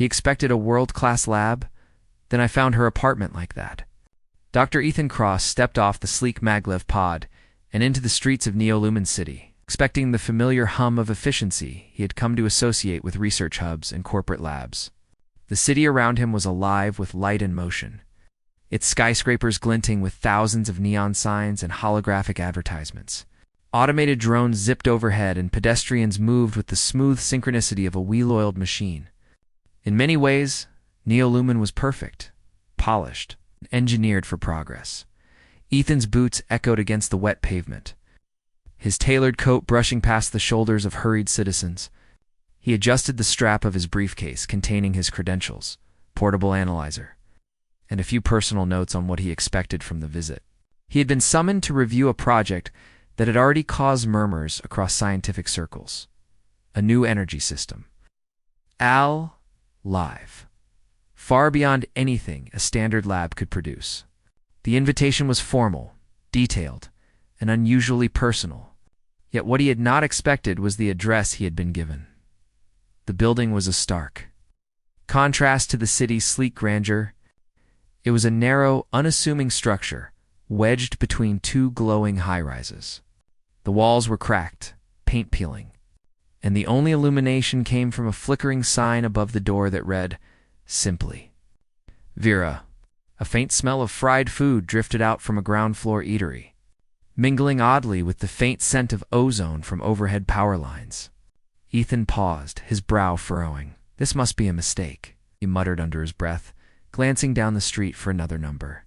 He expected a world-class lab, then I found her apartment like that. Dr. Ethan Cross stepped off the sleek maglev pod and into the streets of Neolumen City, expecting the familiar hum of efficiency he had come to associate with research hubs and corporate labs. The city around him was alive with light and motion, its skyscrapers glinting with thousands of neon signs and holographic advertisements. Automated drones zipped overhead and pedestrians moved with the smooth synchronicity of a well-oiled machine. In many ways, Neolumen was perfect, polished, and engineered for progress. Ethan's boots echoed against the wet pavement, his tailored coat brushing past the shoulders of hurried citizens. He adjusted the strap of his briefcase containing his credentials, portable analyzer, and a few personal notes on what he expected from the visit. He had been summoned to review a project that had already caused murmurs across scientific circles. A new energy system. Live. Far beyond anything a standard lab could produce. The invitation was formal, detailed, and unusually personal. Yet what he had not expected was the address he had been given. The building was a stark contrast to the city's sleek grandeur. It was a narrow, unassuming structure, wedged between two glowing high-rises. The walls were cracked, paint peeling, and the only illumination came from a flickering sign above the door that read, simply, Vera. A faint smell of fried food drifted out from a ground-floor eatery, mingling oddly with the faint scent of ozone from overhead power lines. Ethan paused, his brow furrowing. This must be a mistake, he muttered under his breath, glancing down the street for another number.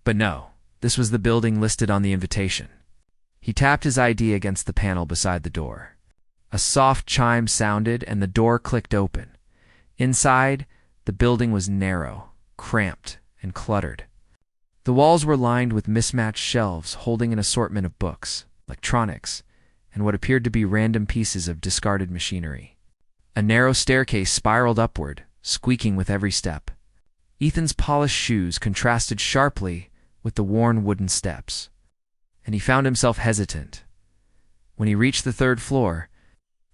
But no, this was the building listed on the invitation. He tapped his ID against the panel beside the door. A soft chime sounded and the door clicked open. Inside, the building was narrow, cramped, and cluttered. The walls were lined with mismatched shelves holding an assortment of books, electronics, and what appeared to be random pieces of discarded machinery. A narrow staircase spiraled upward, squeaking with every step. Ethan's polished shoes contrasted sharply with the worn wooden steps, and he found himself hesitant. When he reached the third floor,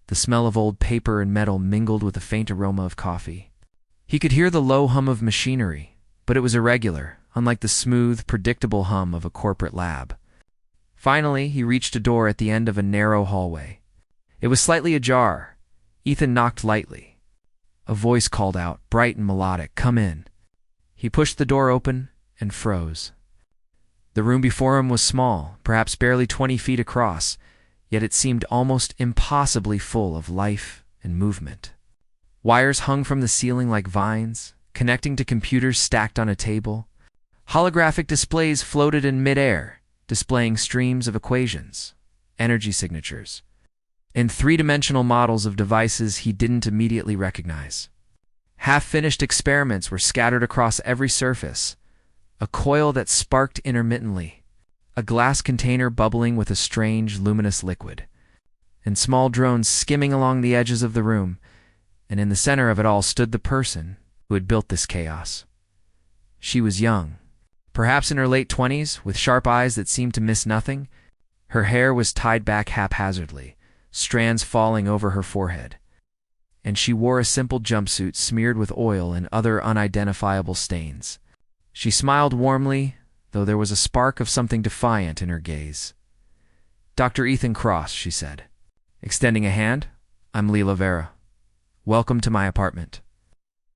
the smell of old paper and metal mingled with a faint aroma of coffee. He could hear the low hum of machinery, but it was irregular, unlike the smooth, predictable hum of a corporate lab. Finally, he reached a door at the end of a narrow hallway. It was slightly ajar. Ethan knocked lightly. A voice called out, bright and melodic, "Come in." He pushed the door open and froze. The room before him was small, perhaps barely 20 feet across, yet it seemed almost impossibly full of life and movement. Wires hung from the ceiling like vines, connecting to computers stacked on a table. Holographic displays floated in midair, displaying streams of equations, energy signatures, and three-dimensional models of devices he didn't immediately recognize. Half-finished experiments were scattered across every surface, a coil that sparked intermittently, a glass container bubbling with a strange, luminous liquid, and small drones skimming along the edges of the room, and in the center of it all stood the person who had built this chaos. She was young, perhaps in her late 20s, with sharp eyes that seemed to miss nothing. Her hair was tied back haphazardly, strands falling over her forehead, and she wore a simple jumpsuit smeared with oil and other unidentifiable stains. She smiled warmly, though there was a spark of something defiant in her gaze. "Dr. Ethan Cross," she said, extending a hand. "I'm Leela Vera. Welcome to my apartment."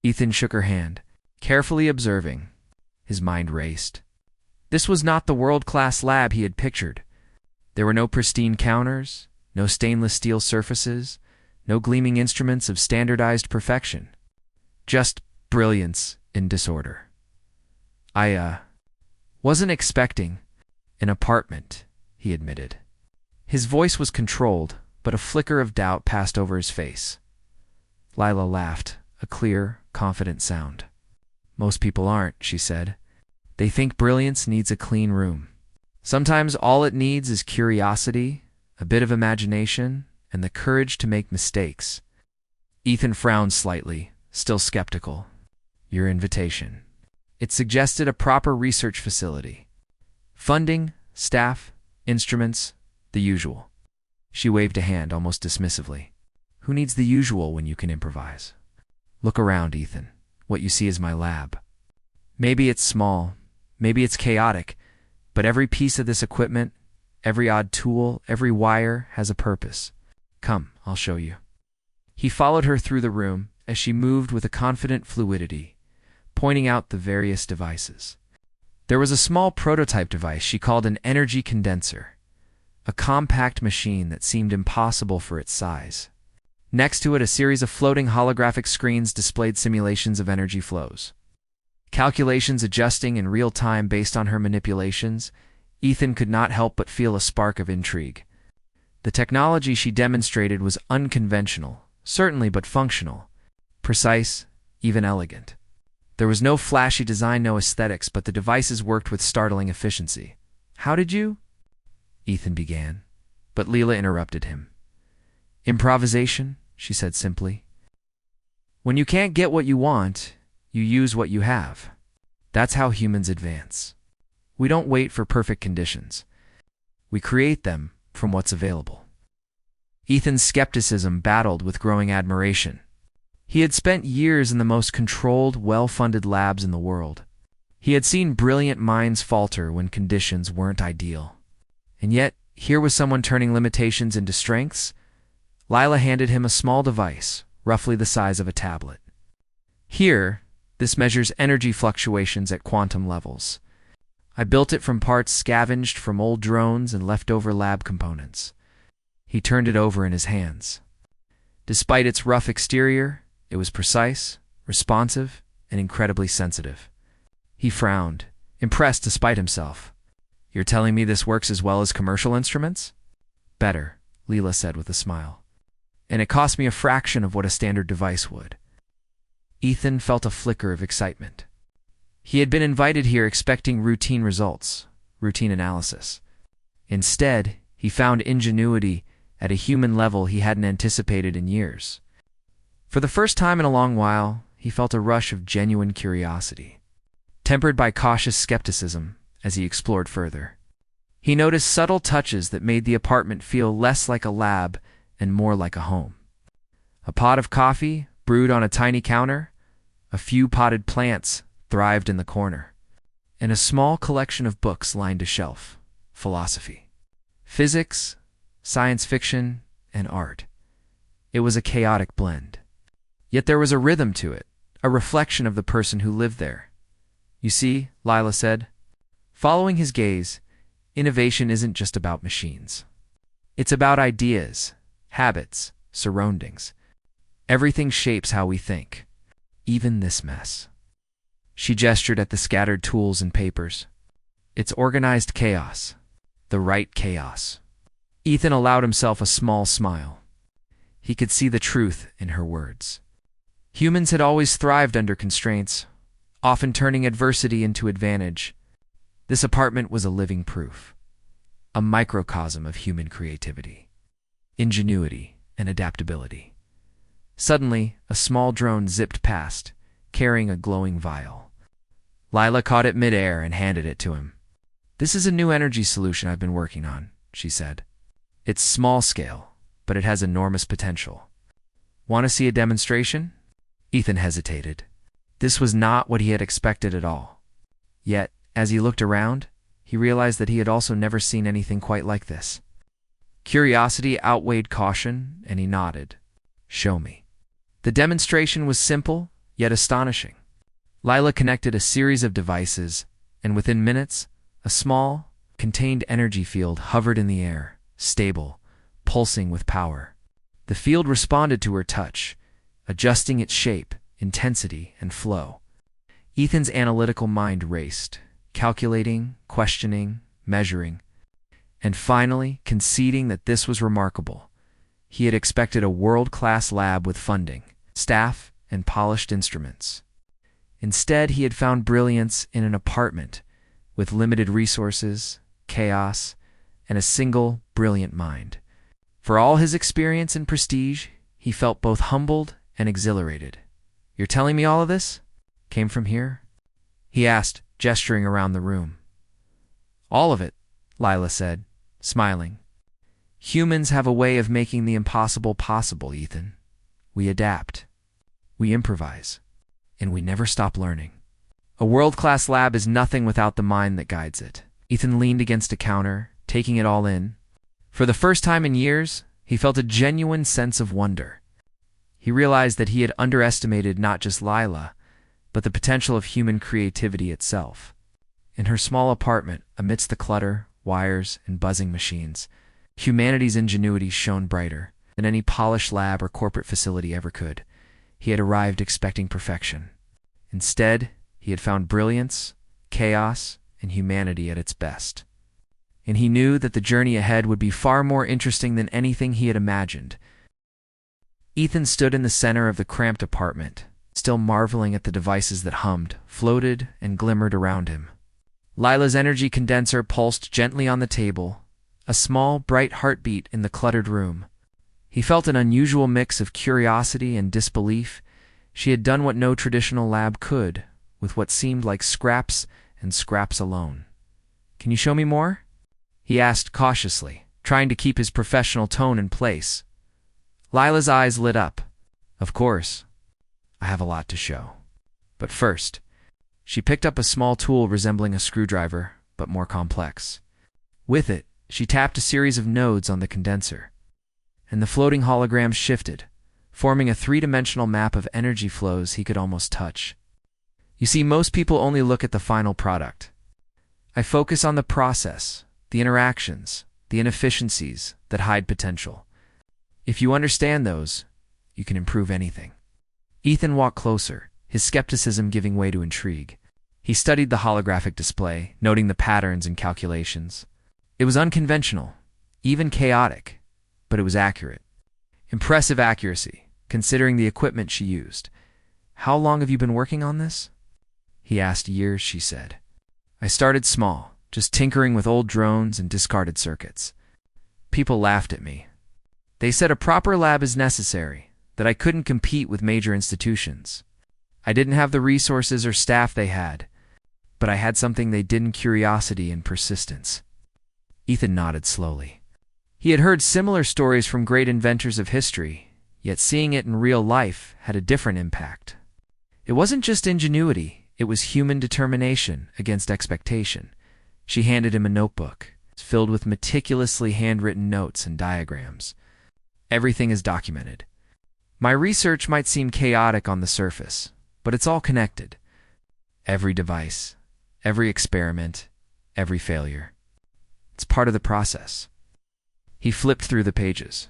Ethan shook her hand, carefully observing. His mind raced. This was not the world-class lab he had pictured. There were no pristine counters, no stainless steel surfaces, no gleaming instruments of standardized perfection. Just brilliance in disorder. I wasn't expecting an apartment," he admitted. His voice was controlled, but a flicker of doubt passed over his face. Lila laughed, a clear, confident sound. "Most people aren't," she said. "They think brilliance needs a clean room. Sometimes all it needs is curiosity, a bit of imagination, and the courage to make mistakes." Ethan frowned slightly, still skeptical. "Your invitation. It suggested a proper research facility. Funding, staff, instruments, the usual." She waved a hand almost dismissively. "Who needs the usual when you can improvise?" Look around, Ethan. What you see is my lab. Maybe it's small, maybe it's chaotic, but every piece of this equipment, every odd tool, every wire has a purpose. Come, I'll show you. He followed her through the room as she moved with a confident fluidity, pointing out the various devices. There was a small prototype device she called an energy condenser, a compact machine that seemed impossible for its size. Next to it, a series of floating holographic screens displayed simulations of energy flows. Calculations adjusting in real time based on her manipulations, Ethan could not help but feel a spark of intrigue. The technology she demonstrated was unconventional, certainly, but functional, precise, even elegant. There was no flashy design, no aesthetics, but the devices worked with startling efficiency. How did you? Ethan began, but Leela interrupted him. Improvisation, she said simply. When you can't get what you want, you use what you have. That's how humans advance. We don't wait for perfect conditions. We create them from what's available. Ethan's skepticism battled with growing admiration. He had spent years in the most controlled, well-funded labs in the world. He had seen brilliant minds falter when conditions weren't ideal. And yet, here was someone turning limitations into strengths. Lila handed him a small device, roughly the size of a tablet. Here, this measures energy fluctuations at quantum levels. I built it from parts scavenged from old drones and leftover lab components. He turned it over in his hands. Despite its rough exterior, it was precise, responsive, and incredibly sensitive. He frowned, impressed despite himself. You're telling me this works as well as commercial instruments? Better, Leela said with a smile. And it cost me a fraction of what a standard device would. Ethan felt a flicker of excitement. He had been invited here expecting routine results, routine analysis. Instead, he found ingenuity at a human level he hadn't anticipated in years. For the first time in a long while, he felt a rush of genuine curiosity, tempered by cautious skepticism as he explored further. He noticed subtle touches that made the apartment feel less like a lab and more like a home. A pot of coffee brewed on a tiny counter, a few potted plants thrived in the corner, and a small collection of books lined a shelf. Philosophy, physics, science fiction, and art. It was a chaotic blend. Yet there was a rhythm to it, a reflection of the person who lived there. You see, Lila said, following his gaze, innovation isn't just about machines. It's about ideas, habits, surroundings. Everything shapes how we think, even this mess. She gestured at the scattered tools and papers. It's organized chaos, the right chaos. Ethan allowed himself a small smile. He could see the truth in her words. Humans had always thrived under constraints, often turning adversity into advantage. This apartment was a living proof, a microcosm of human creativity, ingenuity, and adaptability. Suddenly, a small drone zipped past, carrying a glowing vial. Lila caught it midair and handed it to him. This is a new energy solution I've been working on, she said. It's small scale, but it has enormous potential. Want to see a demonstration? Ethan hesitated. This was not what he had expected at all. Yet, as he looked around, he realized that he had also never seen anything quite like this. Curiosity outweighed caution, and he nodded. Show me. The demonstration was simple, yet astonishing. Lila connected a series of devices, and within minutes, a small, contained energy field hovered in the air, stable, pulsing with power. The field responded to her touch, adjusting its shape, intensity, and flow. Ethan's analytical mind raced, calculating, questioning, measuring, and finally conceding that this was remarkable. He had expected a world-class lab with funding, staff, and polished instruments. Instead, he had found brilliance in an apartment with limited resources, chaos, and a single brilliant mind. For all his experience and prestige, he felt both humbled and exhilarated. You're telling me all of this came from here? He asked, gesturing around the room. All of it, Lila said, smiling. Humans have a way of making the impossible possible, Ethan. We adapt. We improvise, and we never stop learning. A world-class lab is nothing without the mind that guides it. Ethan leaned against a counter, taking it all in. For the first time in years, he felt a genuine sense of wonder. He realized that he had underestimated not just Lila, but the potential of human creativity itself. In her small apartment, amidst the clutter, wires, and buzzing machines, humanity's ingenuity shone brighter than any polished lab or corporate facility ever could. He had arrived expecting perfection. Instead, he had found brilliance, chaos, and humanity at its best. And he knew that the journey ahead would be far more interesting than anything he had imagined. Ethan stood in the center of the cramped apartment, still marveling at the devices that hummed, floated, and glimmered around him. Lila's energy condenser pulsed gently on the table, a small, bright heartbeat in the cluttered room. He felt an unusual mix of curiosity and disbelief. She had done what no traditional lab could, with what seemed like scraps and scraps alone. "Can you show me more?" he asked cautiously, trying to keep his professional tone in place. Lila's eyes lit up. "Of course. I have a lot to show. But first," she picked up a small tool resembling a screwdriver, but more complex. With it, she tapped a series of nodes on the condenser, and the floating holograms shifted, forming a three-dimensional map of energy flows he could almost touch. "You see, most people only look at the final product. I focus on the process, the interactions, the inefficiencies that hide potential. If you understand those, you can improve anything." Ethan walked closer, his skepticism giving way to intrigue. He studied the holographic display, noting the patterns and calculations. It was unconventional, even chaotic, but it was accurate. Impressive accuracy, considering the equipment she used. "How long have you been working on this?" he asked. "Years," she said. "I started small, just tinkering with old drones and discarded circuits. People laughed at me. They said a proper lab is necessary, that I couldn't compete with major institutions. I didn't have the resources or staff they had, but I had something they didn't: curiosity and persistence." Ethan nodded slowly. He had heard similar stories from great inventors of history, yet seeing it in real life had a different impact. It wasn't just ingenuity, it was human determination against expectation. She handed him a notebook, filled with meticulously handwritten notes and diagrams. "Everything is documented. My research might seem chaotic on the surface, but it's all connected. Every device, every experiment, every failure. It's part of the process." He flipped through the pages.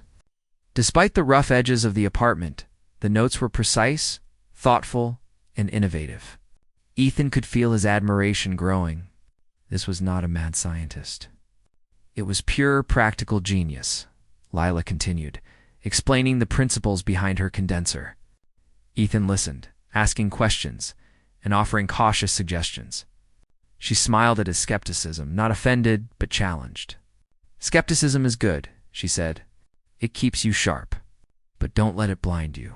Despite the rough edges of the apartment, the notes were precise, thoughtful, and innovative. Ethan could feel his admiration growing. This was not a mad scientist. It was pure, practical genius, Lila continued, explaining the principles behind her condenser. Ethan listened, asking questions and offering cautious suggestions. She smiled at his skepticism, not offended, but challenged. "Skepticism is good," she said. "It keeps you sharp. But don't let it blind you.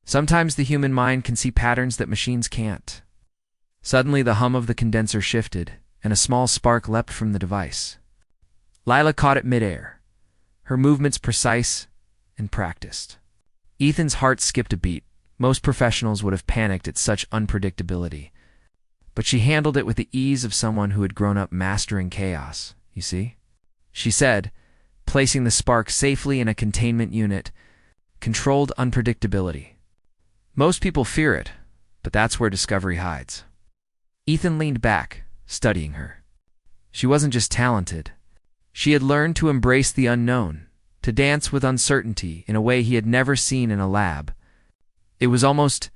Sometimes the human mind can see patterns that machines can't." Suddenly the hum of the condenser shifted, and a small spark leapt from the device. Lila caught it midair, her movements precise and practiced. Ethan's heart skipped a beat. Most professionals would have panicked at such unpredictability. But she handled it with the ease of someone who had grown up mastering chaos, "You see?" she said, placing the spark safely in a containment unit. "Controlled unpredictability. Most people fear it, but that's where discovery hides." Ethan leaned back, studying her. She wasn't just talented. She had learned to embrace the unknown, to dance with uncertainty in a way he had never seen in a lab. It was almost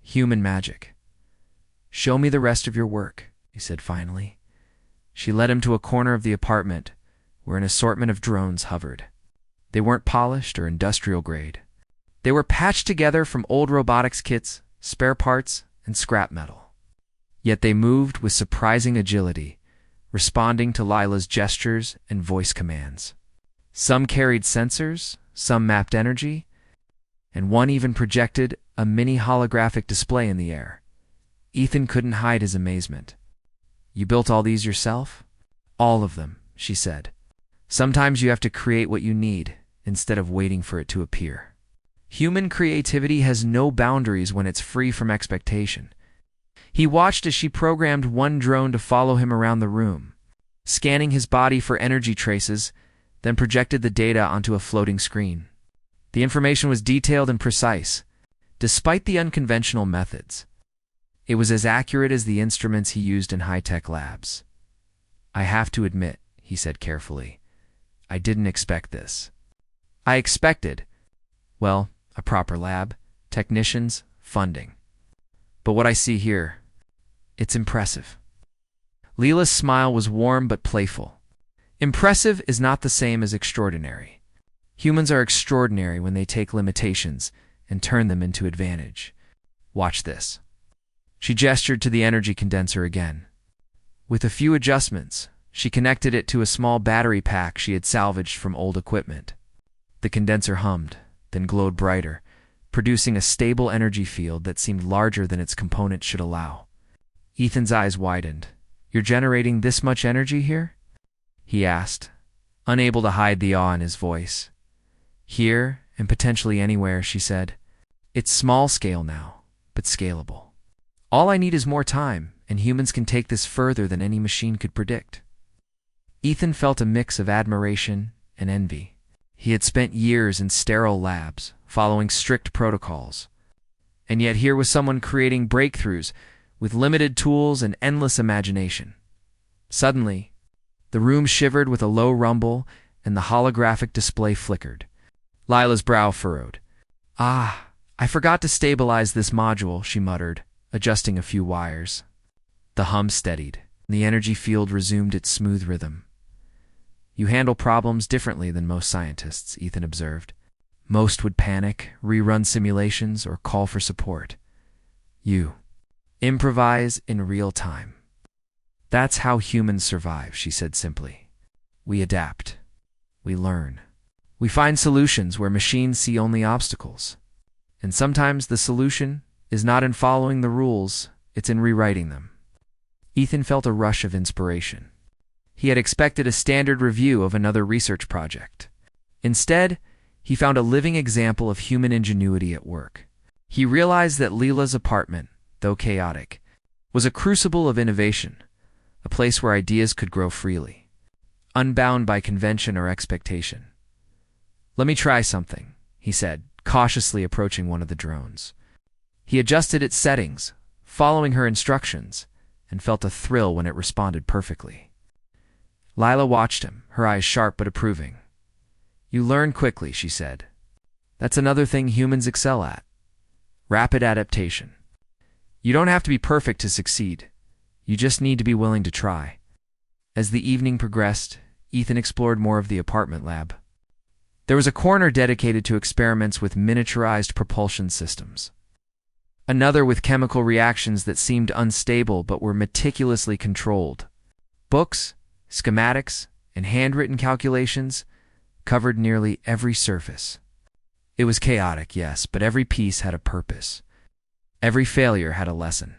human magic. "Show me the rest of your work," he said finally. She led him to a corner of the apartment where an assortment of drones hovered. They weren't polished or industrial grade. They were patched together from old robotics kits, spare parts, and scrap metal. Yet they moved with surprising agility, responding to Lila's gestures and voice commands. Some carried sensors, some mapped energy, and one even projected a mini holographic display in the air. Ethan couldn't hide his amazement. "You built all these yourself?" "All of them," she said. "Sometimes you have to create what you need instead of waiting for it to appear." Human creativity has no boundaries when it's free from expectation. He watched as she programmed one drone to follow him around the room, scanning his body for energy traces, then projected the data onto a floating screen. The information was detailed and precise, despite the unconventional methods. It was as accurate as the instruments he used in high-tech labs. "I have to admit," he said carefully, "I didn't expect this. I expected, well, a proper lab, technicians, funding. But what I see here, it's impressive." Leela's smile was warm but playful. Impressive is not the same as extraordinary. Humans are extraordinary when they take limitations and turn them into advantage. Watch this. She gestured to the energy condenser again. With a few adjustments, she connected it to a small battery pack she had salvaged from old equipment. The condenser hummed, then glowed brighter, producing a stable energy field that seemed larger than its components should allow. Ethan's eyes widened. "You're generating this much energy here?" he asked, unable to hide the awe in his voice. "Here, and potentially anywhere," she said. "It's small scale now, but scalable. All I need is more time, and humans can take this further than any machine could predict." Ethan felt a mix of admiration and envy. He had spent years in sterile labs, following strict protocols. And yet here was someone creating breakthroughs with limited tools and endless imagination. Suddenly, the room shivered with a low rumble, and the holographic display flickered. Lila's brow furrowed. "Ah, I forgot to stabilize this module," she muttered, adjusting a few wires. The hum steadied. The energy field resumed its smooth rhythm. "You handle problems differently than most scientists," Ethan observed. "Most would panic, rerun simulations, or call for support. You improvise in real time. That's how humans survive," she said simply. "We adapt. We learn. We find solutions where machines see only obstacles. And sometimes the solution is not in following the rules, it's in rewriting them." Ethan felt a rush of inspiration. He had expected a standard review of another research project. Instead, he found a living example of human ingenuity at work. He realized that Leela's apartment, though chaotic, was a crucible of innovation, a place where ideas could grow freely, unbound by convention or expectation. "Let me try something," he said, cautiously approaching one of the drones. He adjusted its settings, following her instructions, and felt a thrill when it responded perfectly. Lila watched him, her eyes sharp but approving. "You learn quickly," she said. "That's another thing humans excel at. Rapid adaptation. You don't have to be perfect to succeed. You just need to be willing to try." As the evening progressed, Ethan explored more of the apartment lab. There was a corner dedicated to experiments with miniaturized propulsion systems. Another with chemical reactions that seemed unstable but were meticulously controlled. Books, schematics, and handwritten calculations covered nearly every surface. It was chaotic, yes, but every piece had a purpose. Every failure had a lesson.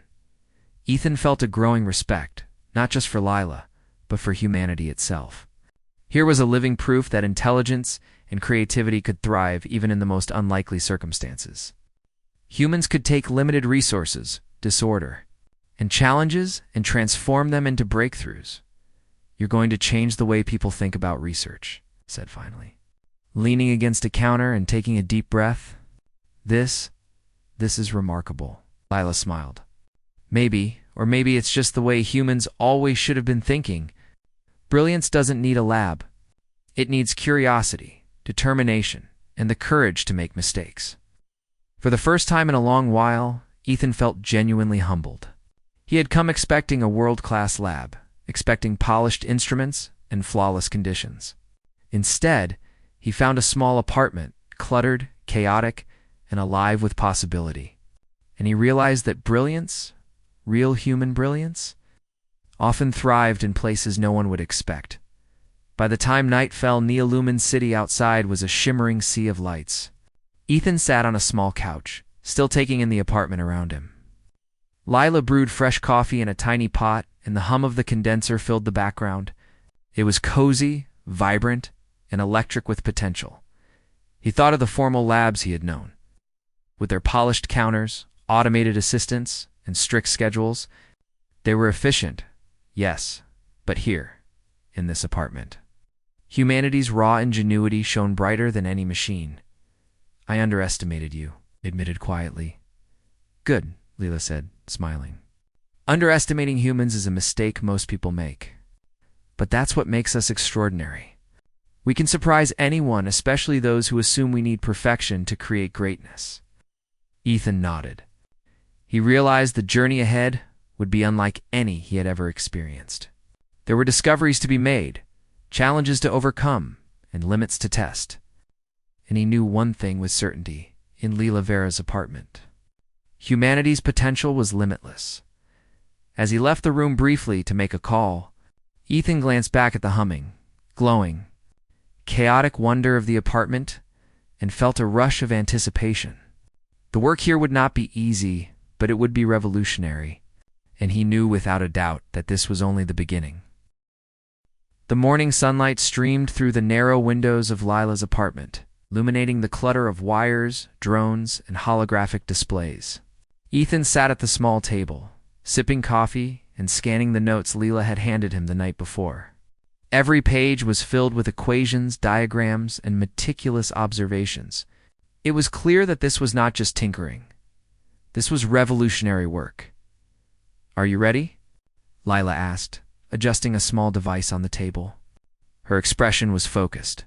Ethan felt a growing respect, not just for Lila, but for humanity itself. Here was a living proof that intelligence and creativity could thrive even in the most unlikely circumstances. Humans could take limited resources, disorder, and challenges and transform them into breakthroughs. "You're going to change the way people think about research," he said finally. Leaning against a counter and taking a deep breath. This is remarkable," Lila smiled. "Maybe, or maybe it's just the way humans always should have been thinking. Brilliance doesn't need a lab. It needs curiosity, determination, and the courage to make mistakes." For the first time in a long while, Ethan felt genuinely humbled. He had come expecting a world-class lab, expecting polished instruments and flawless conditions. Instead, he found a small apartment, cluttered, chaotic, and alive with possibility. And he realized that brilliance, real human brilliance, often thrived in places no one would expect. By the time night fell, Neolumen City outside was a shimmering sea of lights. Ethan sat on a small couch, still taking in the apartment around him. Lila brewed fresh coffee in a tiny pot, and the hum of the condenser filled the background. It was cozy, vibrant, and electric with potential. He thought of the formal labs he had known, With their polished counters, automated assistants, and strict schedules, they were efficient, yes, but here, in this apartment, humanity's raw ingenuity shone brighter than any machine. I underestimated you, admitted quietly. Good, Leela said, smiling. Underestimating humans is a mistake most people make. But that's what makes us extraordinary. We can surprise anyone, especially those who assume we need perfection to create greatness. Ethan nodded. He realized the journey ahead would be unlike any he had ever experienced. There were discoveries to be made, challenges to overcome, and limits to test. And he knew one thing with certainty in Leela Vera's apartment. Humanity's potential was limitless. As he left the room briefly to make a call, Ethan glanced back at the humming, glowing, chaotic wonder of the apartment and felt a rush of anticipation. The work here would not be easy, but it would be revolutionary, and he knew without a doubt that this was only the beginning. The morning sunlight streamed through the narrow windows of Lila's apartment, illuminating the clutter of wires, drones, and holographic displays. Ethan sat at the small table, sipping coffee and scanning the notes Leela had handed him the night before. Every page was filled with equations, diagrams, and meticulous observations. It was clear that this was not just tinkering. This was revolutionary work. Are you ready? Lila asked, adjusting a small device on the table. Her expression was focused,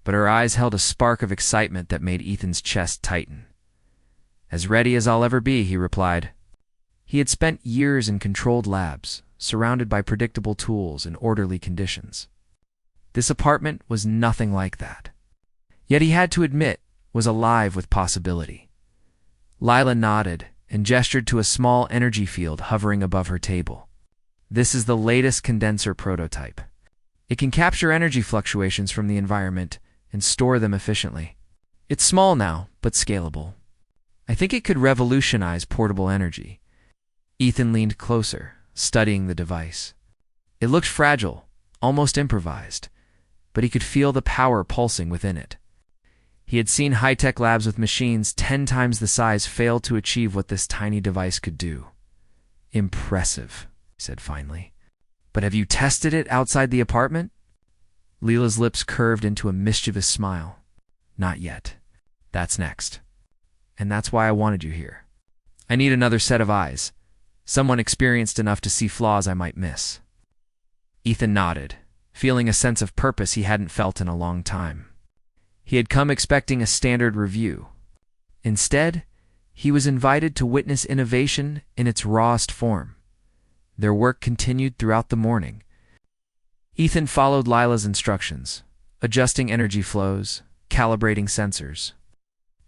but her eyes held a spark of excitement that made Ethan's chest tighten. As ready as I'll ever be, he replied. He had spent years in controlled labs, surrounded by predictable tools and orderly conditions. This apartment was nothing like that. Yet he had to admit, was alive with possibility. Lila nodded and gestured to a small energy field hovering above her table. This is the latest condenser prototype. It can capture energy fluctuations from the environment and store them efficiently. It's small now, but scalable. I think it could revolutionize portable energy. Ethan leaned closer, studying the device. It looked fragile, almost improvised, but he could feel the power pulsing within it. He had seen high-tech labs with machines 10 times the size fail to achieve what this tiny device could do. Impressive, he said finally. But have you tested it outside the apartment? Leela's lips curved into a mischievous smile. Not yet. That's next. And that's why I wanted you here. I need another set of eyes. Someone experienced enough to see flaws I might miss. Ethan nodded, feeling a sense of purpose he hadn't felt in a long time. He had come expecting a standard review. Instead, he was invited to witness innovation in its rawest form. Their work continued throughout the morning. Ethan followed Lila's instructions, adjusting energy flows, calibrating sensors,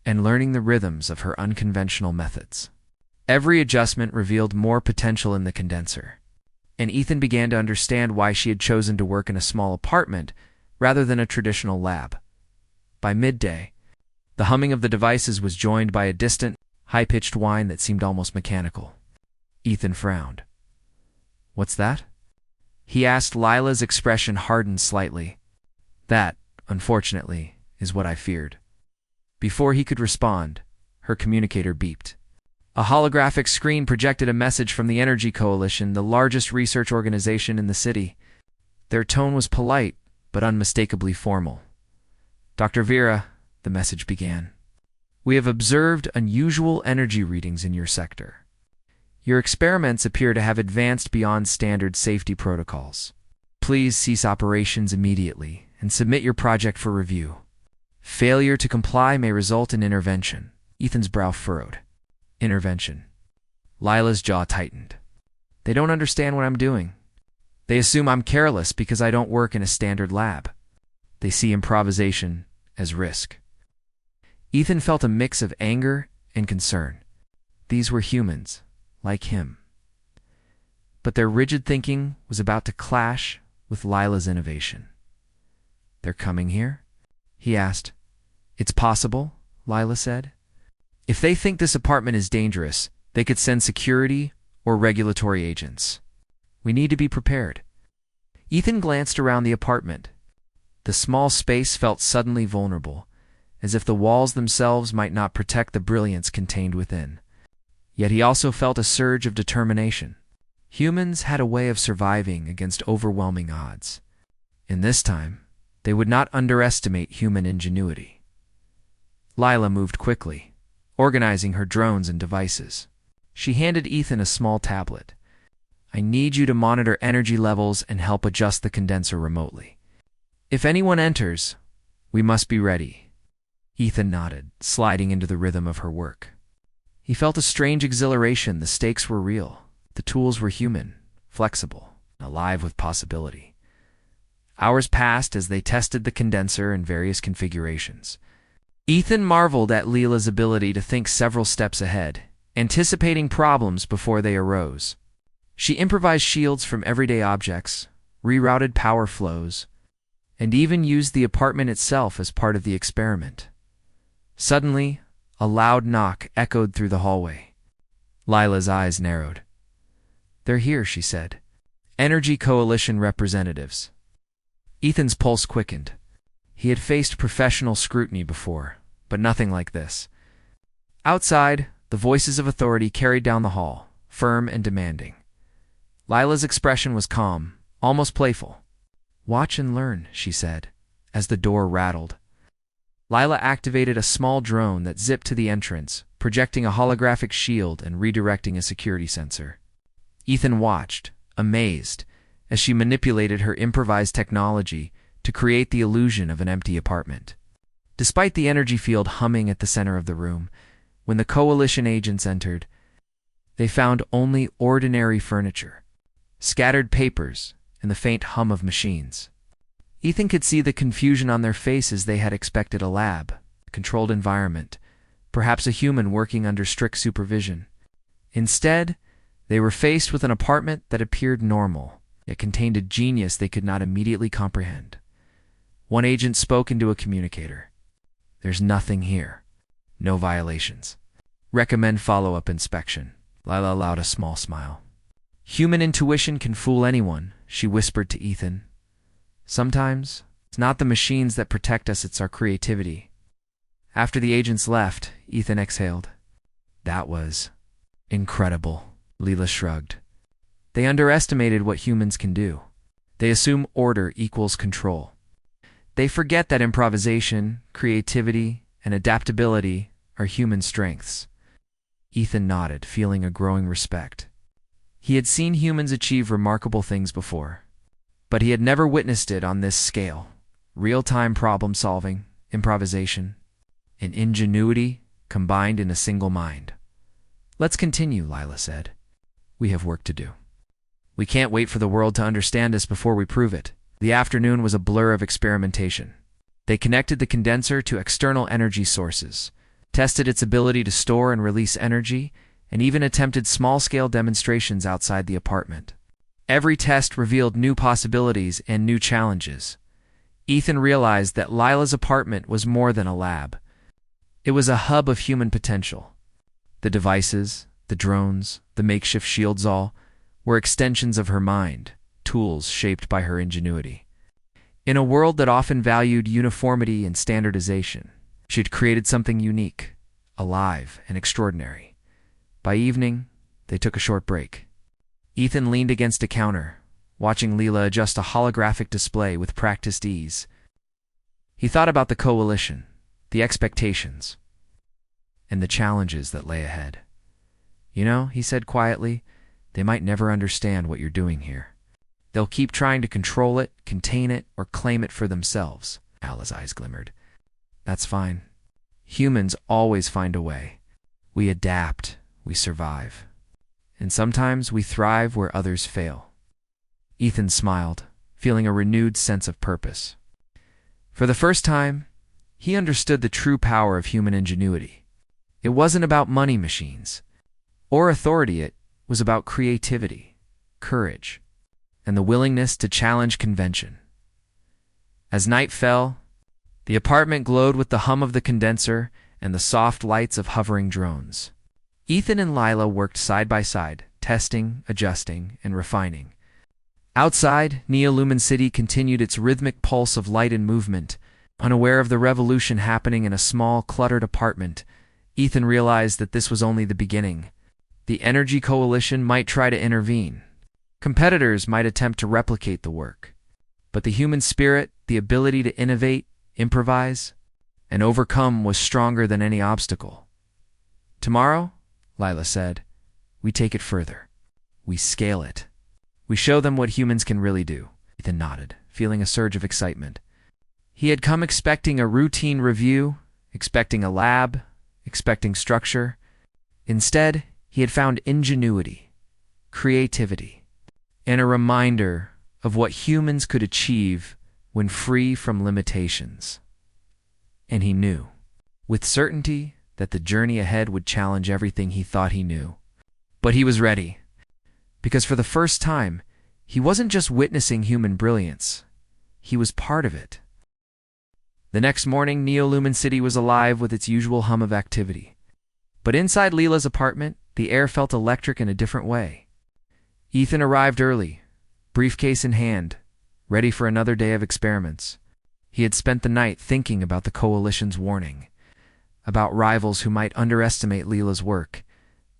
and learning the rhythms of her unconventional methods. Every adjustment revealed more potential in the condenser, and Ethan began to understand why she had chosen to work in a small apartment rather than a traditional lab. By midday, the humming of the devices was joined by a distant, high-pitched whine that seemed almost mechanical. Ethan frowned. What's that? He asked. Lila's expression hardened slightly. That, unfortunately, is what I feared. Before he could respond, her communicator beeped. A holographic screen projected a message from the Energy Coalition, the largest research organization in the city. Their tone was polite, but unmistakably formal. Dr. Vera, the message began, we have observed unusual energy readings in your sector. Your experiments appear to have advanced beyond standard safety protocols. Please cease operations immediately and submit your project for review. Failure to comply may result in intervention. Ethan's brow furrowed. Intervention. Lila's jaw tightened. They don't understand what I'm doing. They assume I'm careless because I don't work in a standard lab. They see improvisation as risk. Ethan felt a mix of anger and concern. These were humans, like him. But their rigid thinking was about to clash with Lila's innovation. They're coming here? He asked. It's possible, Lila said. If they think this apartment is dangerous, they could send security or regulatory agents. We need to be prepared. Ethan glanced around the apartment. The small space felt suddenly vulnerable, as if the walls themselves might not protect the brilliance contained within. Yet he also felt a surge of determination. Humans had a way of surviving against overwhelming odds. In this time, they would not underestimate human ingenuity. Lila moved quickly, organizing her drones and devices. She handed Ethan a small tablet. "I need you to monitor energy levels and help adjust the condenser remotely. If anyone enters, we must be ready." Ethan nodded, sliding into the rhythm of her work. He felt a strange exhilaration. The stakes were real. The tools were human, flexible, alive with possibility. Hours passed as they tested the condenser in various configurations. Ethan marveled at Lila's ability to think several steps ahead, anticipating problems before they arose. She improvised shields from everyday objects, rerouted power flows, and even used the apartment itself as part of the experiment. Suddenly, a loud knock echoed through the hallway. Lila's eyes narrowed. "They're here," she said. "Energy Coalition representatives." Ethan's pulse quickened. He had faced professional scrutiny before, but nothing like this. Outside, the voices of authority carried down the hall, firm and demanding. Lila's expression was calm, almost playful. "Watch and learn," she said, as the door rattled. Lila activated a small drone that zipped to the entrance, projecting a holographic shield and redirecting a security sensor. Ethan watched, amazed, as she manipulated her improvised technology to create the illusion of an empty apartment. Despite the energy field humming at the center of the room, when the Coalition agents entered, they found only ordinary furniture, scattered papers, and the faint hum of machines. Ethan could see the confusion on their faces. They had expected a lab, a controlled environment, perhaps a human working under strict supervision. Instead, they were faced with an apartment that appeared normal, yet contained a genius they could not immediately comprehend. One agent spoke into a communicator. "There's nothing here. No violations. Recommend follow-up inspection." Lila allowed a small smile. "Human intuition can fool anyone," she whispered to Ethan. "Sometimes, it's not the machines that protect us, it's our creativity." After the agents left, Ethan exhaled. "That was incredible," Lila shrugged. "They underestimated what humans can do. They assume order equals control. They forget that improvisation, creativity, and adaptability are human strengths." Ethan nodded, feeling a growing respect. He had seen humans achieve remarkable things before, but he had never witnessed it on this scale. Real-time problem-solving, improvisation, and ingenuity combined in a single mind. "Let's continue," Lila said. "We have work to do. We can't wait for the world to understand us before we prove it." The afternoon was a blur of experimentation. They connected the condenser to external energy sources, tested its ability to store and release energy, and even attempted small-scale demonstrations outside the apartment. Every test revealed new possibilities and new challenges. Ethan realized that Lila's apartment was more than a lab. It was a hub of human potential. The devices, the drones, the makeshift shields all were extensions of her mind, tools shaped by her ingenuity. In a world that often valued uniformity and standardization, she had created something unique, alive, and extraordinary. By evening, they took a short break. Ethan leaned against a counter, watching Lila adjust a holographic display with practiced ease. He thought about the Coalition, the expectations, and the challenges that lay ahead. "You know," he said quietly, "they might never understand what you're doing here. They'll keep trying to control it, contain it, or claim it for themselves." Lila's eyes glimmered. "That's fine. Humans always find a way. We adapt, we survive. And sometimes we thrive where others fail." Ethan smiled, feeling a renewed sense of purpose. For the first time, he understood the true power of human ingenuity. It wasn't about money machines or authority. It was about creativity, courage, and the willingness to challenge convention. As night fell, the apartment glowed with the hum of the condenser and the soft lights of hovering drones. Ethan and Lila worked side by side, testing, adjusting, and refining. Outside, Neolumen City continued its rhythmic pulse of light and movement, Unaware of the revolution happening in a small, cluttered apartment, Ethan realized that this was only the beginning. The Energy Coalition might try to intervene. Competitors might attempt to replicate the work. But the human spirit, the ability to innovate, improvise, and overcome was stronger than any obstacle. Tomorrow, Lila said, we take it further. We scale it. We show them what humans can really do. Ethan nodded, feeling a surge of excitement. He had come expecting a routine review, expecting a lab, expecting structure. Instead, he had found ingenuity, creativity, and a reminder of what humans could achieve when free from limitations. And he knew, with certainty, that the journey ahead would challenge everything he thought he knew. But he was ready, because for the first time, he wasn't just witnessing human brilliance, he was part of it. The next morning, Neolumin City was alive with its usual hum of activity. But inside Leela's apartment, the air felt electric in a different way. Ethan arrived early, briefcase in hand, ready for another day of experiments. He had spent the night thinking about the Coalition's warning, about rivals who might underestimate Leela's work,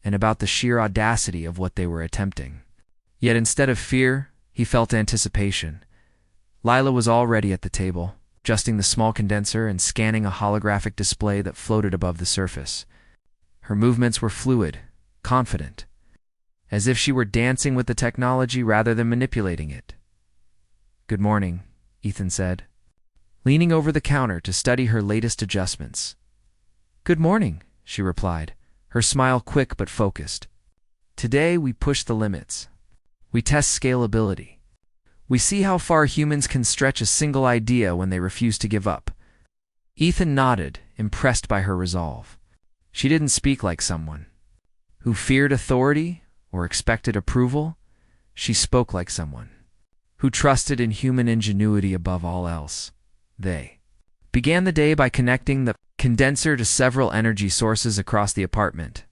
and about the sheer audacity of what they were attempting. Yet instead of fear, he felt anticipation. Lila was already at the table, adjusting the small condenser and scanning a holographic display that floated above the surface. Her movements were fluid, confident, as if she were dancing with the technology rather than manipulating it. "Good morning," Ethan said, leaning over the counter to study her latest adjustments. "Good morning," she replied, her smile quick but focused. "Today we push the limits. We test scalability. We see how far humans can stretch a single idea when they refuse to give up." Ethan nodded, impressed by her resolve. She didn't speak like someone who feared authority or expected approval. She spoke like someone who trusted in human ingenuity above all else. They began the day by connecting the condenser to several energy sources across the apartment,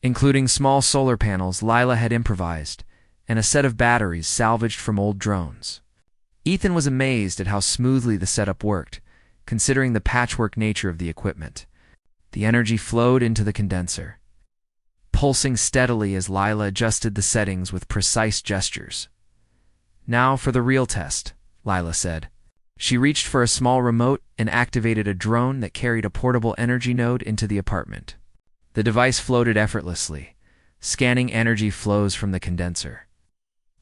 including small solar panels Lila had improvised, and a set of batteries salvaged from old drones. Ethan was amazed at how smoothly the setup worked, considering the patchwork nature of the equipment. The energy flowed into the condenser, pulsing steadily as Lila adjusted the settings with precise gestures. "Now for the real test," Lila said. She reached for a small remote and activated a drone that carried a portable energy node into the apartment. The device floated effortlessly, scanning energy flows from the condenser,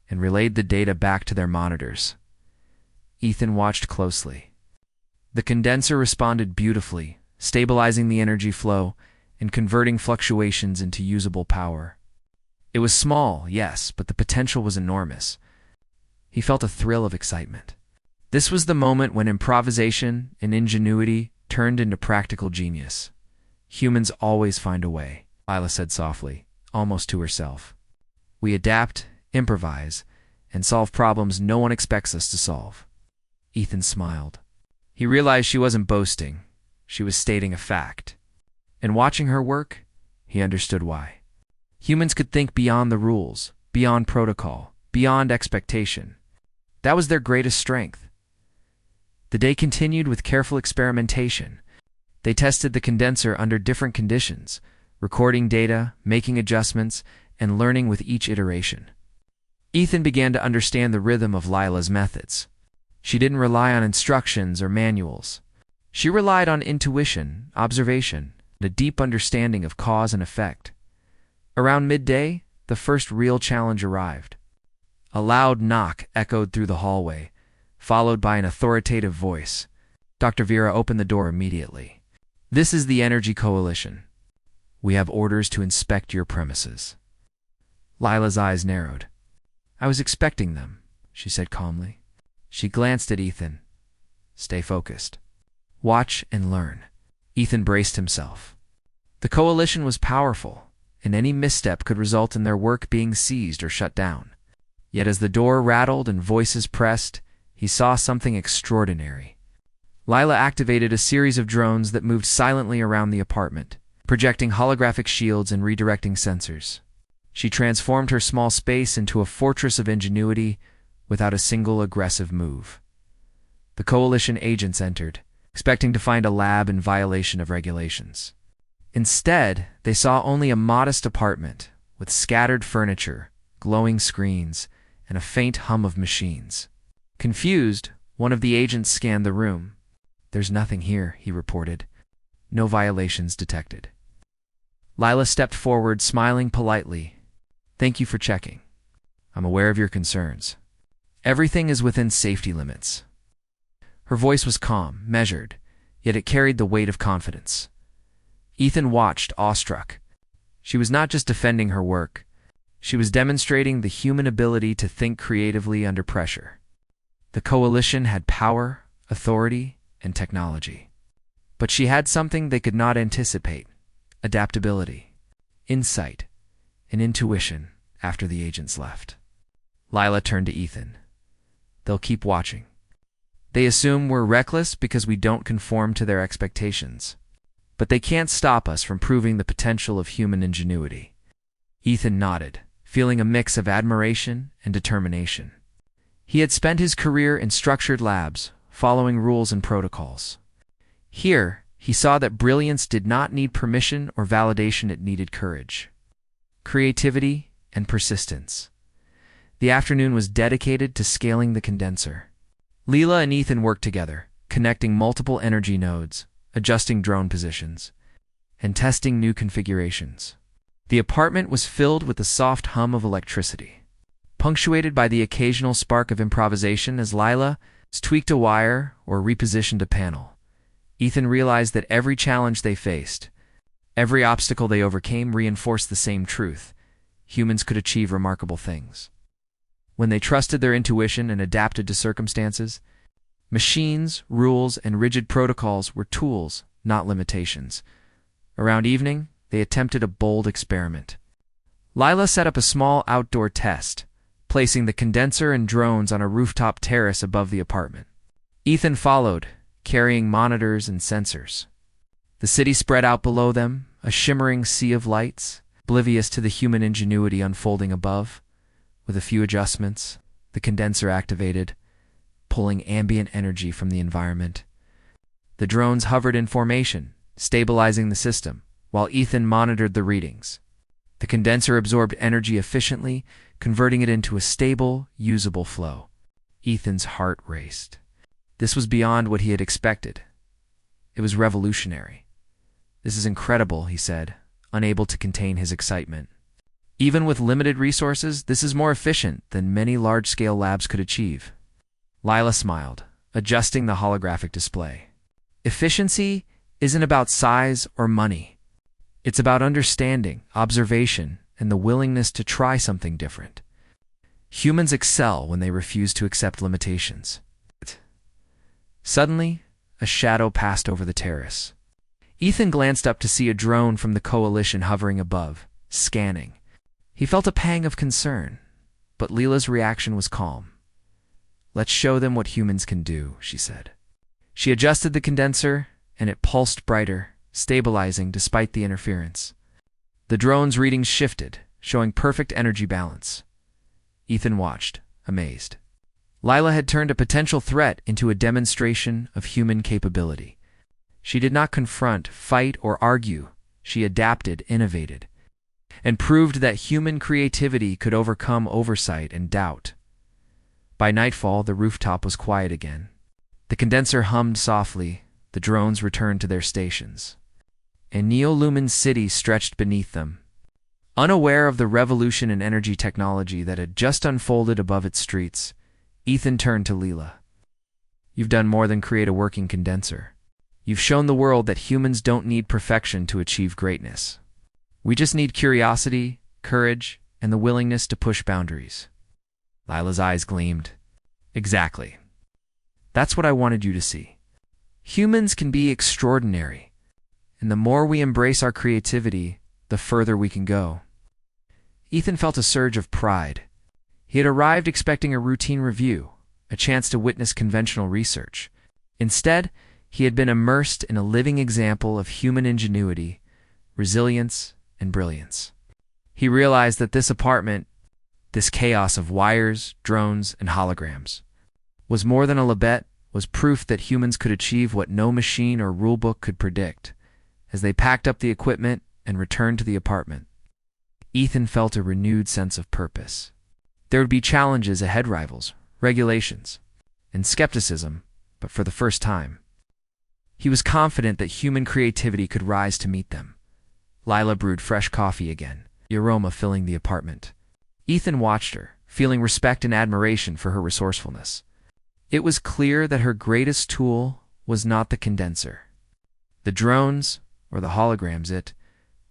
and relayed the data back to their monitors. Ethan watched closely. The condenser responded beautifully, stabilizing the energy flow and converting fluctuations into usable power. It was small, yes, but the potential was enormous. He felt a thrill of excitement. This was the moment when improvisation and ingenuity turned into practical genius. "Humans always find a way," Lila said softly, almost to herself. "We adapt, improvise, and solve problems no one expects us to solve." Ethan smiled. He realized she wasn't boasting. She was stating a fact. And watching her work, he understood why. Humans could think beyond the rules, beyond protocol, beyond expectation. That was their greatest strength. The day continued with careful experimentation. They tested the condenser under different conditions, recording data, making adjustments, and learning with each iteration. Ethan began to understand the rhythm of Lila's methods. She didn't rely on instructions or manuals. She relied on intuition, observation, and a deep understanding of cause and effect. Around midday, the first real challenge arrived. A loud knock echoed through the hallway, followed by an authoritative voice. Dr. Vera opened the door immediately. "This is the Energy Coalition. We have orders to inspect your premises." Lila's eyes narrowed. "I was expecting them," she said calmly. She glanced at Ethan. "Stay focused. Watch and learn." Ethan braced himself. The coalition was powerful, and any misstep could result in their work being seized or shut down. Yet as the door rattled and voices pressed, he saw something extraordinary. Lila activated a series of drones that moved silently around the apartment, projecting holographic shields and redirecting sensors. She transformed her small space into a fortress of ingenuity without a single aggressive move. The coalition agents entered, expecting to find a lab in violation of regulations. Instead, they saw only a modest apartment with scattered furniture, glowing screens, and a faint hum of machines. Confused, one of the agents scanned the room. "There's nothing here," he reported. "No violations detected." Lila stepped forward, smiling politely. "Thank you for checking. I'm aware of your concerns. Everything is within safety limits." Her voice was calm, measured, yet it carried the weight of confidence. Ethan watched, awestruck. She was not just defending her work. She was demonstrating the human ability to think creatively under pressure. The coalition had power, authority, and technology. But she had something they could not anticipate: adaptability, insight, and intuition after the agents left. Lila turned to Ethan. "They'll keep watching. They assume we're reckless because we don't conform to their expectations. But they can't stop us from proving the potential of human ingenuity." Ethan nodded, feeling a mix of admiration and determination. He had spent his career in structured labs, following rules and protocols. Here, he saw that brilliance did not need permission or validation, it needed courage, creativity, and persistence. The afternoon was dedicated to scaling the condenser. Lila and Ethan worked together, connecting multiple energy nodes, adjusting drone positions, and testing new configurations. The apartment was filled with the soft hum of electricity, punctuated by the occasional spark of improvisation as Lila tweaked a wire or repositioned a panel. Ethan realized that every challenge they faced, every obstacle they overcame, reinforced the same truth: humans could achieve remarkable things when they trusted their intuition and adapted to circumstances. Machines, rules, and rigid protocols were tools, not limitations. Around evening, they attempted a bold experiment. Lila set up a small outdoor test, placing the condenser and drones on a rooftop terrace above the apartment. Ethan followed, carrying monitors and sensors. The city spread out below them, a shimmering sea of lights, oblivious to the human ingenuity unfolding above. With a few adjustments, the condenser activated, pulling ambient energy from the environment. The drones hovered in formation, stabilizing the system, while Ethan monitored the readings. The condenser absorbed energy efficiently, converting it into a stable, usable flow. Ethan's heart raced. This was beyond what he had expected. It was revolutionary. "This is incredible," he said, unable to contain his excitement. "Even with limited resources, this is more efficient than many large-scale labs could achieve." Lila smiled, adjusting the holographic display. "Efficiency isn't about size or money. It's about understanding, observation, and the willingness to try something different. Humans excel when they refuse to accept limitations." Suddenly, a shadow passed over the terrace. Ethan glanced up to see a drone from the coalition hovering above, scanning. He felt a pang of concern, but Lila's reaction was calm. "Let's show them what humans can do," she said. She adjusted the condenser, and it pulsed brighter, stabilizing despite the interference. The drone's readings shifted, showing perfect energy balance. Ethan watched, amazed. Lila had turned a potential threat into a demonstration of human capability. She did not confront, fight, or argue. She adapted, innovated, and proved that human creativity could overcome oversight and doubt. By nightfall, the rooftop was quiet again. The condenser hummed softly, the drones returned to their stations. A Neolumin city stretched beneath them. Unaware of the revolution in energy technology that had just unfolded above its streets, Ethan turned to Lila. "You've done more than create a working condenser. You've shown the world that humans don't need perfection to achieve greatness. We just need curiosity, courage, and the willingness to push boundaries." Lila's eyes gleamed. "Exactly. That's what I wanted you to see. Humans can be extraordinary, and the more we embrace our creativity, the further we can go." Ethan felt a surge of pride. He had arrived expecting a routine review, a chance to witness conventional research. Instead, he had been immersed in a living example of human ingenuity, resilience, and brilliance. He realized that this apartment, this chaos of wires, drones, and holograms, was more than a labette was proof that humans could achieve what no machine or rulebook could predict. As they packed up the equipment and returned to the apartment, Ethan felt a renewed sense of purpose. There would be challenges ahead, rivals, regulations, and skepticism, but for the first time, he was confident that human creativity could rise to meet them. Lila brewed fresh coffee again, the aroma filling the apartment. Ethan watched her, feeling respect and admiration for her resourcefulness. It was clear that her greatest tool was not the condenser, the drones, or the holograms. It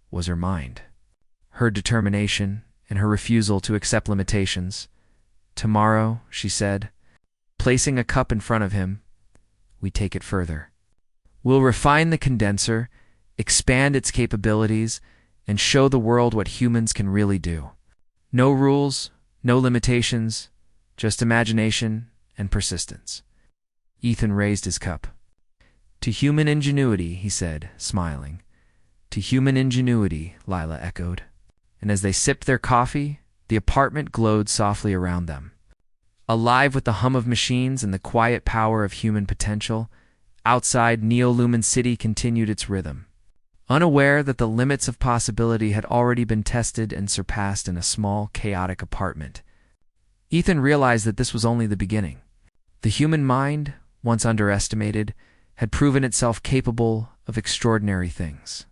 was her mind, her determination, and her refusal to accept limitations. "Tomorrow," she said, placing a cup in front of him, "we take it further. We'll refine the condenser, expand its capabilities, and show the world what humans can really do. No rules, no limitations, just imagination and persistence." Ethan raised his cup. "To human ingenuity," he said, smiling. "To human ingenuity," Lila echoed. And as they sipped their coffee, the apartment glowed softly around them. Alive with the hum of machines and the quiet power of human potential, outside, Neolumen City continued its rhythm. Unaware that the limits of possibility had already been tested and surpassed in a small, chaotic apartment, Ethan realized that this was only the beginning. The human mind, once underestimated, had proven itself capable of extraordinary things.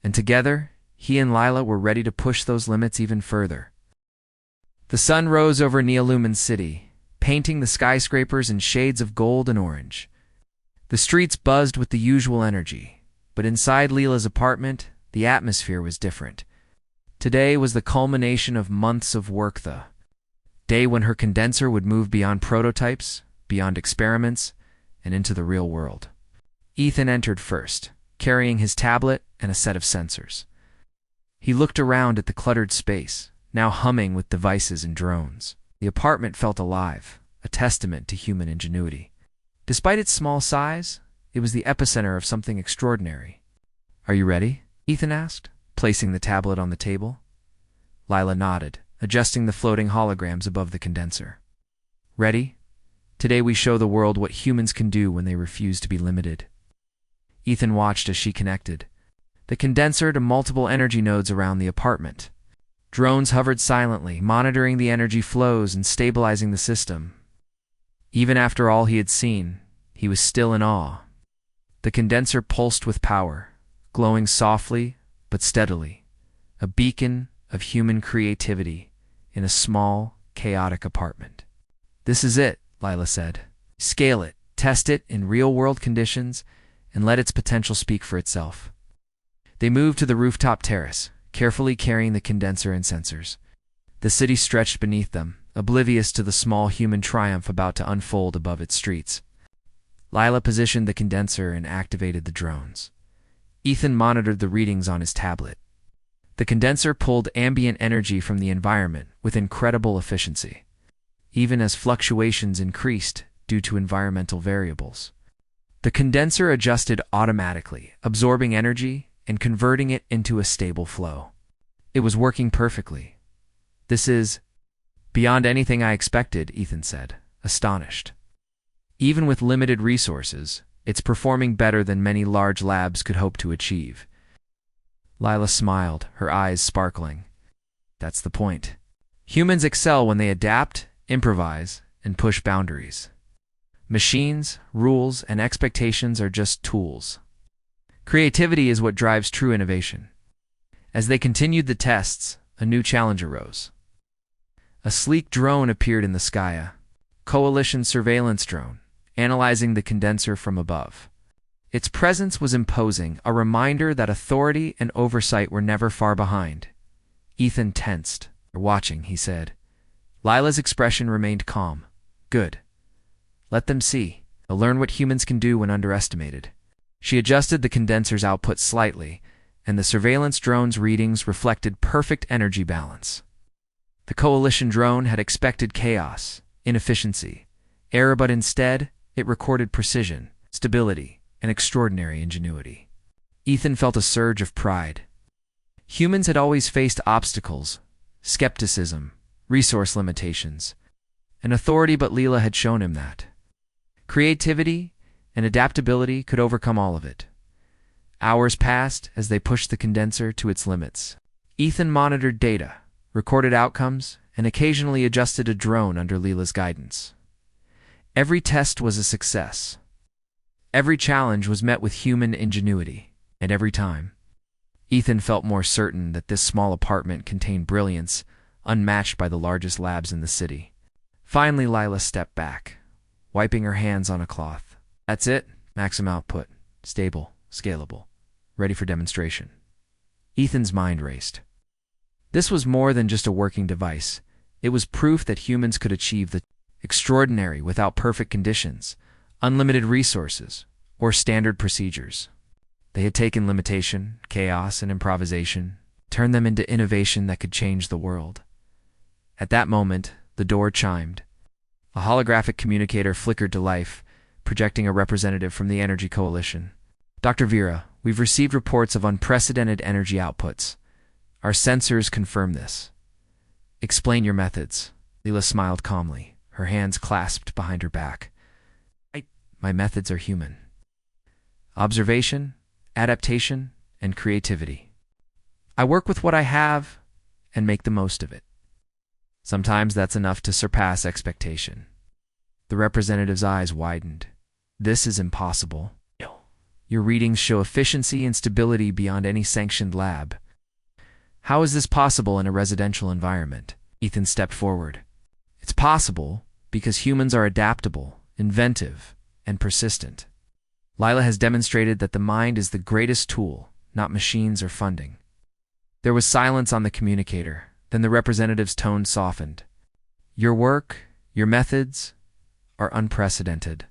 And together, he and Lila were ready to push those limits even further. The sun rose over Neolumen City, painting the skyscrapers in shades of gold and orange. The streets buzzed with the usual energy, but inside Lila's apartment, the atmosphere was different. Today was the culmination of months of work, the day when her condenser would move beyond prototypes, beyond experiments, and into the real world. Ethan entered first, carrying his tablet and a set of sensors. He looked around at the cluttered space, now humming with devices and drones. The apartment felt alive, a testament to human ingenuity. Despite its small size, it was the epicenter of something extraordinary. "Are you ready?" Ethan asked, placing the tablet on the table. Lila nodded, adjusting the floating holograms above the condenser. "Ready? Today we show the world what humans can do when they refuse to be limited." Ethan watched as she connected the condenser to multiple energy nodes around the apartment. Drones hovered silently, monitoring the energy flows and stabilizing the system. Even after all he had seen, he was still in awe. The condenser pulsed with power, glowing softly but steadily, a beacon of human creativity in a small, chaotic apartment. "This is it," Lila said. "Scale it, test it in real-world conditions, and let its potential speak for itself." They moved to the rooftop terrace, carefully carrying the condenser and sensors. The city stretched beneath them, oblivious to the small human triumph about to unfold above its streets. Lila positioned the condenser and activated the drones. Ethan monitored the readings on his tablet. The condenser pulled ambient energy from the environment with incredible efficiency, even as fluctuations increased due to environmental variables. The condenser adjusted automatically, absorbing energy and converting it into a stable flow. It was working perfectly. "This is beyond anything I expected," Ethan said, astonished. "Even with limited resources, it's performing better than many large labs could hope to achieve." Lila smiled, her eyes sparkling. "That's the point. Humans excel when they adapt, improvise, and push boundaries. Machines, rules, and expectations are just tools. Creativity is what drives true innovation." As they continued the tests, a new challenge arose. A sleek drone appeared in the sky, a coalition surveillance drone, analyzing the condenser from above. Its presence was imposing, a reminder that authority and oversight were never far behind. Ethan tensed. "Watching," he said. Lila's expression remained calm. "Good. Let them see. They'll learn what humans can do when underestimated." She adjusted the condenser's output slightly, and the surveillance drone's readings reflected perfect energy balance. The coalition drone had expected chaos, inefficiency, error, but instead, it recorded precision, stability, and extraordinary ingenuity. Ethan felt a surge of pride. Humans had always faced obstacles, skepticism, resource limitations, and authority, but Lila had shown him that Creativity and adaptability could overcome all of it. Hours passed as they pushed the condenser to its limits. Ethan monitored data, recorded outcomes, and occasionally adjusted a drone under Leela's guidance. Every test was a success. Every challenge was met with human ingenuity, and every time, Ethan felt more certain that this small apartment contained brilliance unmatched by the largest labs in the city. Finally, Leela stepped back, wiping her hands on a cloth. That's it. Maximum output. Stable. Scalable. Ready for demonstration. Ethan's mind raced. This was more than just a working device. It was proof that humans could achieve the extraordinary without perfect conditions, unlimited resources, or standard procedures. They had taken limitation, chaos, and improvisation, turned them into innovation that could change the world. At that moment, the door chimed. A holographic communicator flickered to life, projecting a representative from the Energy Coalition. Dr. Vera, we've received reports of unprecedented energy outputs. Our sensors confirm this. Explain your methods. Leela smiled calmly, her hands clasped behind her back. My methods are human. Observation, adaptation, and creativity. I work with what I have and make the most of it. Sometimes that's enough to surpass expectation. The representative's eyes widened. This is impossible. Your readings show efficiency and stability beyond any sanctioned lab. How is this possible in a residential environment? Ethan stepped forward. It's possible because humans are adaptable, inventive, and persistent. Leela has demonstrated that the mind is the greatest tool, not machines or funding. There was silence on the communicator. Then the representative's tone softened. Your work, your methods, are unprecedented.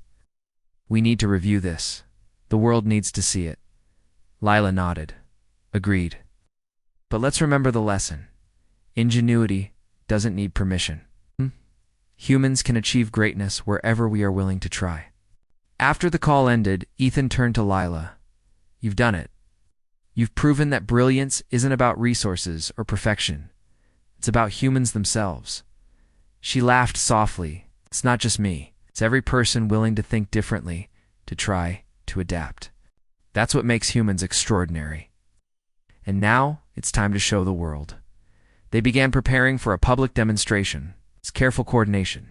We need to review this. The world needs to see it. Leela nodded. Agreed. But let's remember the lesson. Ingenuity doesn't need permission. Humans can achieve greatness wherever we are willing to try. After the call ended, Ethan turned to Leela. You've done it. You've proven that brilliance isn't about resources or perfection. It's about humans themselves. She laughed softly. It's not just me. It's every person willing to think differently, to try, to adapt. That's what makes humans extraordinary. And now, it's time to show the world. They began preparing for a public demonstration. It's careful coordination.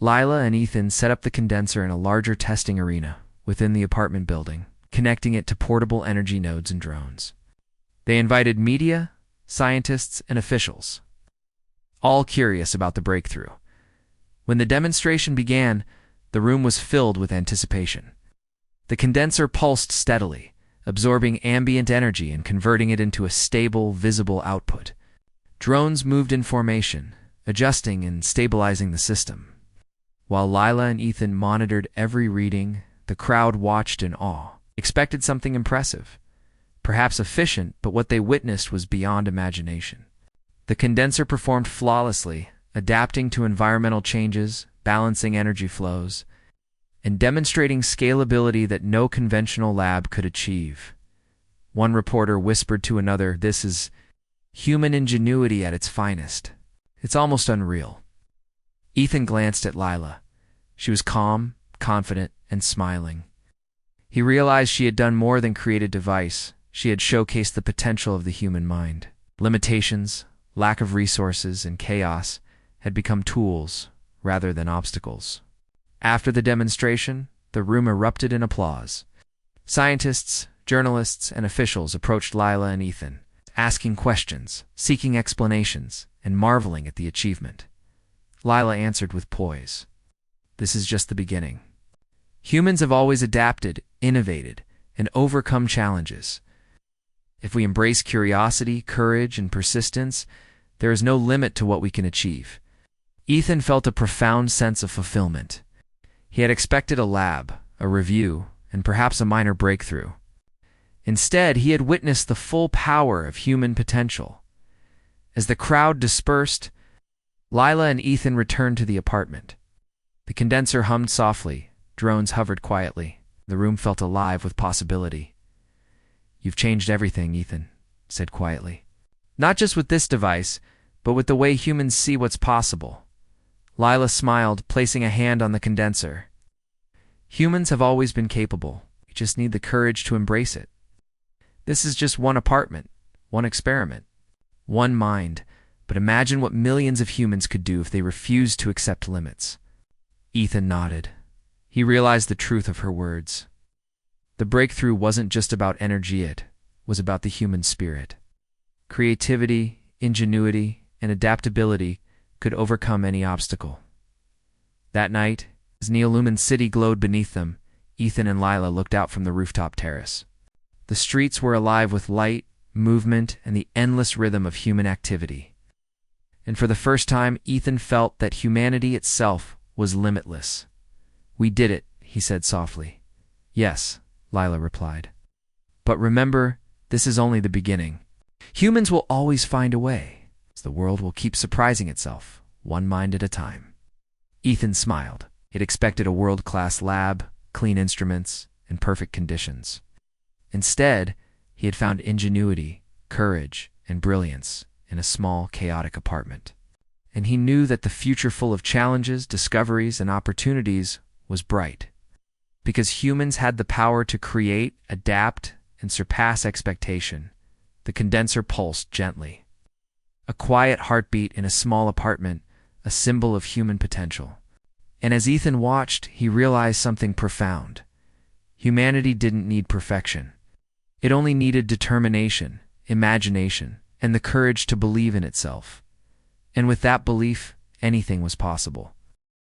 Leela and Ethan set up the condenser in a larger testing arena within the apartment building, connecting it to portable energy nodes and drones. They invited media, scientists, and officials, all curious about the breakthrough. When the demonstration began, the room was filled with anticipation. The condenser pulsed steadily, absorbing ambient energy and converting it into a stable, visible output. Drones moved in formation, adjusting and stabilizing the system. While Leela and Ethan monitored every reading, the crowd watched in awe, expected something impressive. Perhaps efficient, but what they witnessed was beyond imagination. The condenser performed flawlessly, adapting to environmental changes, balancing energy flows, and demonstrating scalability that no conventional lab could achieve. One reporter whispered to another, "This is human ingenuity at its finest. It's almost unreal." Ethan glanced at Leela. She was calm, confident, and smiling. He realized she had done more than create a device. She had showcased the potential of the human mind. Limitations, lack of resources, and chaos had become tools rather than obstacles. After the demonstration, the room erupted in applause. Scientists, journalists, and officials approached Leela and Ethan, asking questions, seeking explanations, and marveling at the achievement. Leela answered with poise. This is just the beginning. Humans have always adapted, innovated, and overcome challenges. If we embrace curiosity, courage, and persistence, there is no limit to what we can achieve. Ethan felt a profound sense of fulfillment. He had expected a lab, a review, and perhaps a minor breakthrough. Instead, he had witnessed the full power of human potential. As the crowd dispersed, Leela and Ethan returned to the apartment. The condenser hummed softly, drones hovered quietly. The room felt alive with possibility. You've changed everything, Ethan said quietly. Not just with this device, but with the way humans see what's possible. Leela smiled, placing a hand on the condenser. Humans have always been capable. We just need the courage to embrace it. This is just one apartment, one experiment, one mind, but imagine what millions of humans could do if they refused to accept limits. Ethan nodded. He realized the truth of her words. The breakthrough wasn't just about energy, it was about the human spirit. Creativity, ingenuity, and adaptability could overcome any obstacle. That night, as Neolumin City glowed beneath them, Ethan and Lila looked out from the rooftop terrace. The streets were alive with light, movement, and the endless rhythm of human activity. And for the first time, Ethan felt that humanity itself was limitless. "We did it," he said softly. "Yes," Lila replied. "But remember, this is only the beginning. Humans will always find a way. The world will keep surprising itself, one mind at a time." Ethan smiled. He'd expected a world-class lab, clean instruments, and perfect conditions. Instead, he had found ingenuity, courage, and brilliance in a small, chaotic apartment. And he knew that the future full of challenges, discoveries, and opportunities was bright. Because humans had the power to create, adapt, and surpass expectation, the condenser pulsed gently. A quiet heartbeat in a small apartment, a symbol of human potential. And as Ethan watched, he realized something profound. Humanity didn't need perfection. It only needed determination, imagination, and the courage to believe in itself. And with that belief, anything was possible.